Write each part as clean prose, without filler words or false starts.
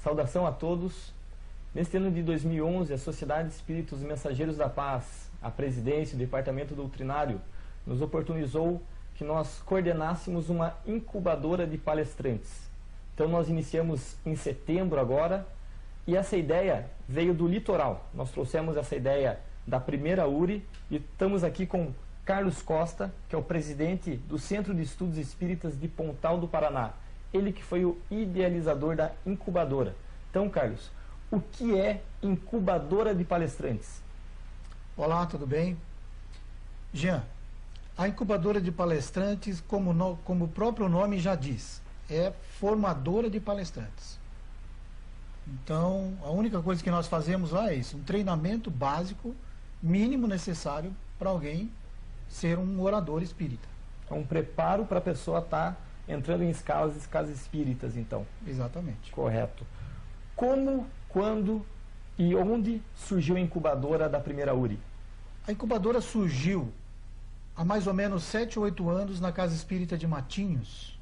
Saudação a todos. Neste ano de 2011, a Sociedade de Espíritos Mensageiros da Paz, a presidência e o departamento doutrinário, nos oportunizou que nós coordenássemos uma incubadora de palestrantes. Então nós iniciamos em setembro agora, e essa ideia veio do litoral. Nós trouxemos essa ideia da primeira URI e estamos aqui com Carlos Costa, que é o presidente do Centro de Estudos Espíritas de Pontal do Paraná. Ele que foi o idealizador da incubadora. Então, Carlos, o que é incubadora de palestrantes? Olá, tudo bem? Jean, a incubadora de palestrantes, como o próprio nome já diz, é formadora de palestrantes. Então, a única coisa que nós fazemos lá é isso, um treinamento básico, mínimo necessário para alguém ser um orador espírita. É um preparo para a pessoa estar entrando em casas espíritas, então. Exatamente. Correto. Como, quando e onde surgiu a incubadora da primeira URI? A incubadora surgiu há mais ou menos 7 ou 8 anos na Casa Espírita de Matinhos.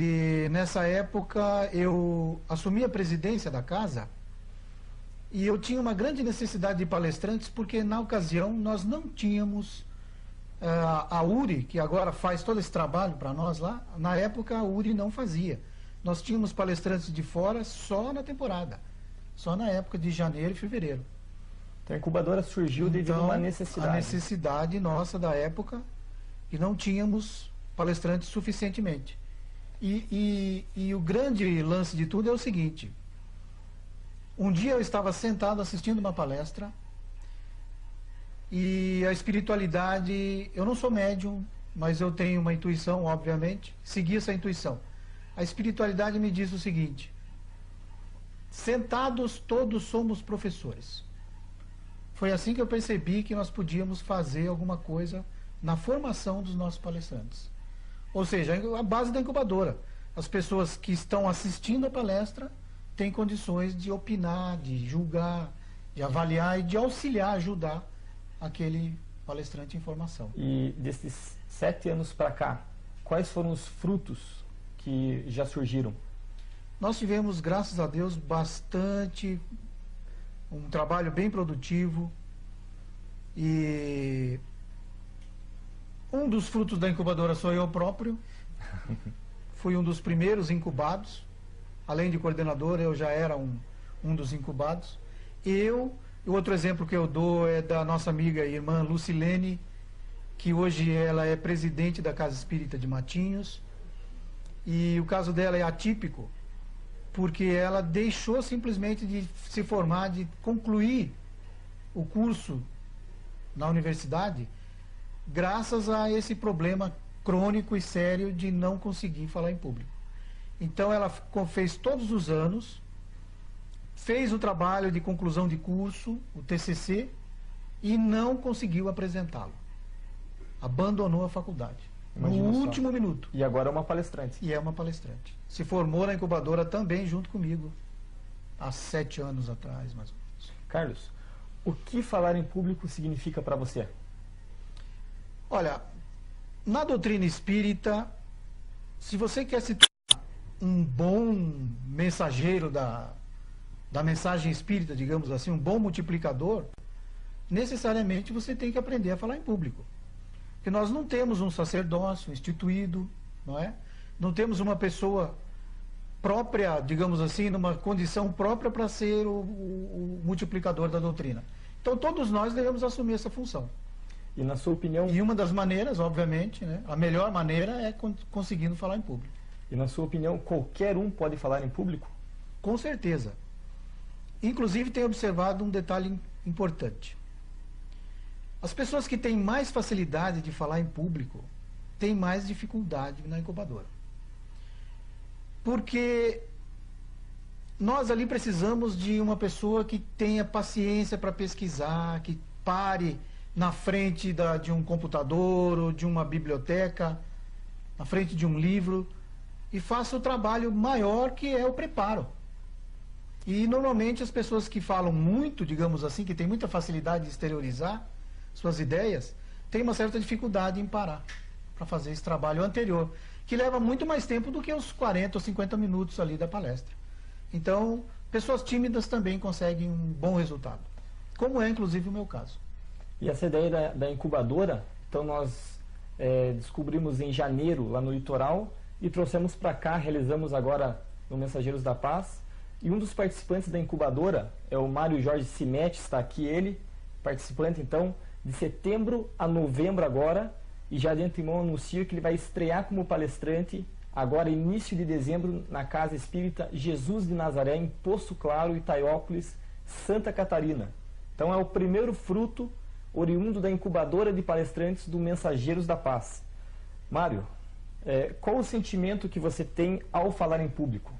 E nessa época eu assumi a presidência da casa e eu tinha uma grande necessidade de palestrantes porque na ocasião nós não tínhamos a URI, que agora faz todo esse trabalho para nós lá. Na época a URI não fazia. Nós tínhamos palestrantes de fora só na temporada, só na época de janeiro e fevereiro. Então a incubadora surgiu devido a uma necessidade. A necessidade nossa da época, e não tínhamos palestrantes suficientemente. E o grande lance de tudo é o seguinte: um dia eu estava sentado assistindo uma palestra e a espiritualidade, eu não sou médium, mas eu tenho uma intuição, obviamente, segui essa intuição. A espiritualidade me diz o seguinte: sentados todos somos professores. Foi assim que eu percebi que nós podíamos fazer alguma coisa na formação dos nossos palestrantes. Ou seja, a base da incubadora. As pessoas que estão assistindo a palestra têm condições de opinar, de julgar, de avaliar e de auxiliar, ajudar aquele palestrante em formação. E desses 7 anos para cá, quais foram os frutos que já surgiram? Nós tivemos, graças a Deus, um trabalho bem produtivo, e um dos frutos da incubadora sou eu próprio. Fui um dos primeiros incubados, além de coordenador, eu já era um dos incubados. O outro exemplo que eu dou é da nossa amiga e irmã Lucilene, que hoje ela é presidente da Casa Espírita de Matinhos, e o caso dela é atípico, porque ela deixou simplesmente de se formar, de concluir o curso na universidade, graças a esse problema crônico e sério de não conseguir falar em público. Então ela fez todos os anos, fez o trabalho de conclusão de curso, o TCC, e não conseguiu apresentá-lo. Abandonou a faculdade. Imagina no só. último minuto. E agora é uma palestrante. E é uma palestrante. Se formou na incubadora também junto comigo, há 7 anos atrás, mais ou menos. Carlos, o que falar em público significa para você? Olha, na doutrina espírita, se você quer se tornar um bom mensageiro da mensagem espírita, digamos assim, um bom multiplicador, necessariamente você tem que aprender a falar em público. Porque nós não temos um sacerdócio instituído, não é? Não temos uma pessoa própria, digamos assim, numa condição própria para ser o multiplicador da doutrina. Então todos nós devemos assumir essa função. E na sua opinião... E uma das maneiras, obviamente, né, a melhor maneira é conseguindo falar em público. E na sua opinião, qualquer um pode falar em público? Com certeza. Inclusive, tenho observado um detalhe importante. As pessoas que têm mais facilidade de falar em público têm mais dificuldade na incubadora. Porque nós ali precisamos de uma pessoa que tenha paciência para pesquisar, que pare na frente de um computador ou de uma biblioteca, na frente de um livro, e faça o trabalho maior, que é o preparo. E normalmente as pessoas que falam muito, digamos assim, que têm muita facilidade de exteriorizar suas ideias, têm uma certa dificuldade em parar para fazer esse trabalho anterior, que leva muito mais tempo do que os 40 ou 50 minutos ali da palestra. Então, pessoas tímidas também conseguem um bom resultado, como é inclusive o meu caso. E essa ideia da incubadora, então nós descobrimos em janeiro lá no litoral e trouxemos para cá, realizamos agora no Mensageiros da Paz. E um dos participantes da incubadora é o Mário Jorge Cimete, está aqui ele, participante então de setembro a novembro agora, e já de antemão anuncio que ele vai estrear como palestrante agora início de dezembro na Casa Espírita Jesus de Nazaré, em Poço Claro, Itaiópolis, Santa Catarina. Então é o primeiro fruto oriundo da incubadora de palestrantes do Mensageiros da Paz. Mário, qual o sentimento que você tem ao falar em público?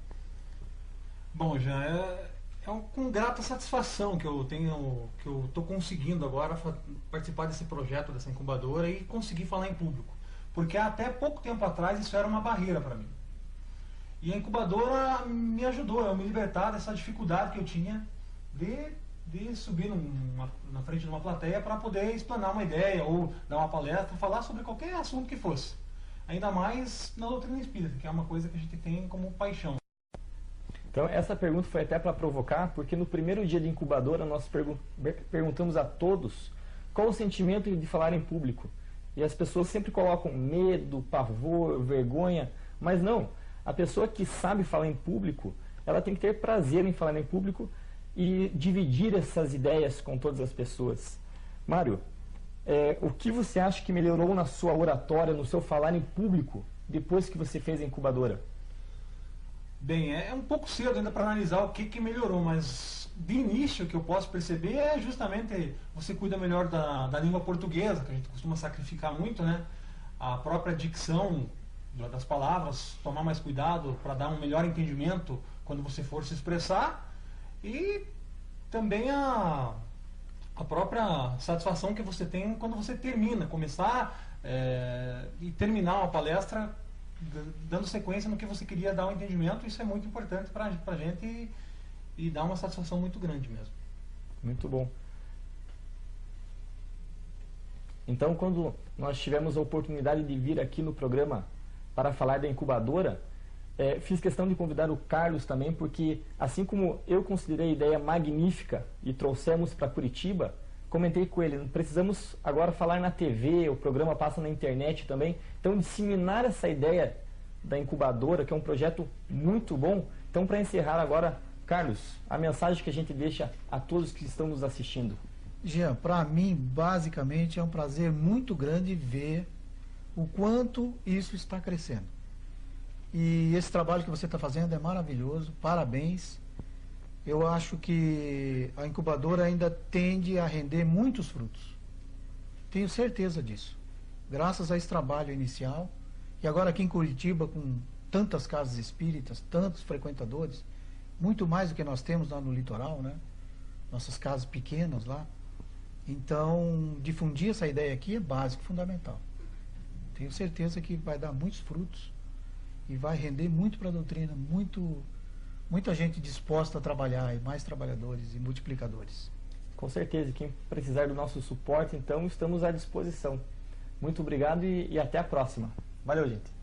Bom, já com grata satisfação que eu estou conseguindo agora participar desse projeto, dessa incubadora e conseguir falar em público. Porque até pouco tempo atrás isso era uma barreira para mim. E a incubadora me ajudou a me libertar dessa dificuldade que eu tinha de subir na frente de uma plateia para poder explanar uma ideia ou dar uma palestra, falar sobre qualquer assunto que fosse. Ainda mais na doutrina espírita, que é uma coisa que a gente tem como paixão. Então essa pergunta foi até para provocar, porque no primeiro dia de incubadora nós perguntamos a todos qual o sentimento de falar em público. E as pessoas sempre colocam medo, pavor, vergonha, mas não. A pessoa que sabe falar em público, ela tem que ter prazer em falar em público e dividir essas ideias com todas as pessoas. Mário, o que você acha que melhorou na sua oratória, no seu falar em público, depois que você fez a incubadora? Bem, é um pouco cedo ainda para analisar o que melhorou, mas de início o que eu posso perceber é justamente você cuida melhor da língua portuguesa, que a gente costuma sacrificar muito, né? A própria dicção das palavras, tomar mais cuidado para dar um melhor entendimento quando você for se expressar, e também a própria satisfação que você tem quando você termina, começar e terminar uma palestra dando sequência no que você queria dar um entendimento. Isso é muito importante para a gente e dá uma satisfação muito grande mesmo. Muito bom. Então, quando nós tivemos a oportunidade de vir aqui no programa para falar da incubadora, fiz questão de convidar o Carlos também, porque assim como eu considerei a ideia magnífica e trouxemos para Curitiba, comentei com ele, precisamos agora falar na TV, o programa passa na internet também, então disseminar essa ideia da incubadora, que é um projeto muito bom. Então, para encerrar agora, Carlos, a mensagem que a gente deixa a todos que estão nos assistindo. Jean, para mim, basicamente, é um prazer muito grande ver o quanto isso está crescendo. E esse trabalho que você está fazendo é maravilhoso, parabéns. Eu acho que a incubadora ainda tende a render muitos frutos. Tenho certeza disso. Graças a esse trabalho inicial, e agora aqui em Curitiba, com tantas casas espíritas, tantos frequentadores, muito mais do que nós temos lá no litoral, né? Nossas casas pequenas lá. Então, difundir essa ideia aqui é básico, fundamental. Tenho certeza que vai dar muitos frutos e vai render muito para a doutrina, muita gente disposta a trabalhar, e mais trabalhadores e multiplicadores. Com certeza, quem precisar do nosso suporte, então, estamos à disposição. Muito obrigado e até a próxima. Valeu, gente.